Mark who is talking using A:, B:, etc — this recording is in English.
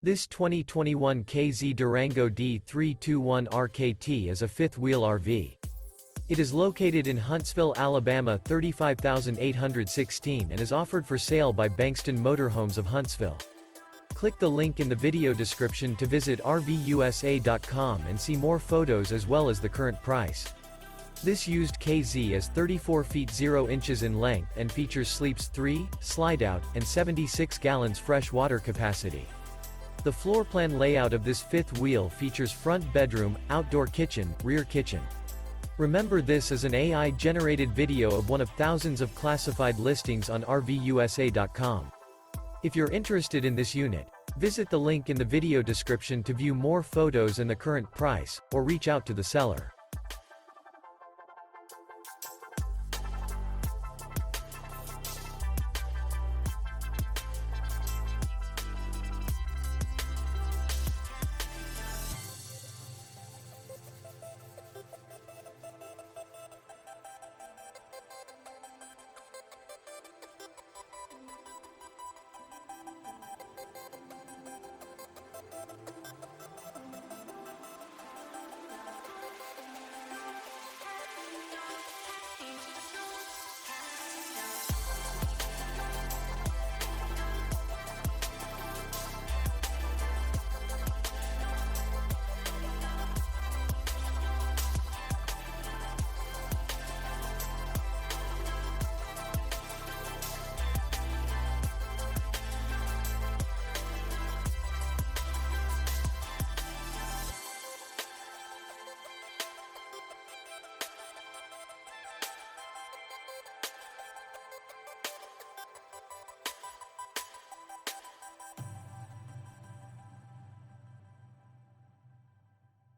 A: This 2021 K-Z Durango D321RKT is a fifth-wheel RV. It is located in Huntsville, Alabama 35816 and is offered for sale by Bankston Motorhomes of Huntsville. Click the link in the video description to visit RVUSA.com and see more photos as well as the current price. This used K-Z is 34 feet 0 inches in length and features sleeps 3, Slideout, and 76 gallons fresh water capacity. The floor plan layout of this fifth wheel features front bedroom, outdoor kitchen, rear kitchen. Remember, this is an AI-generated video of one of thousands of classified listings on RVUSA.com. If you're interested in this unit, visit the link in the video description to view more photos and the current price, or reach out to the seller.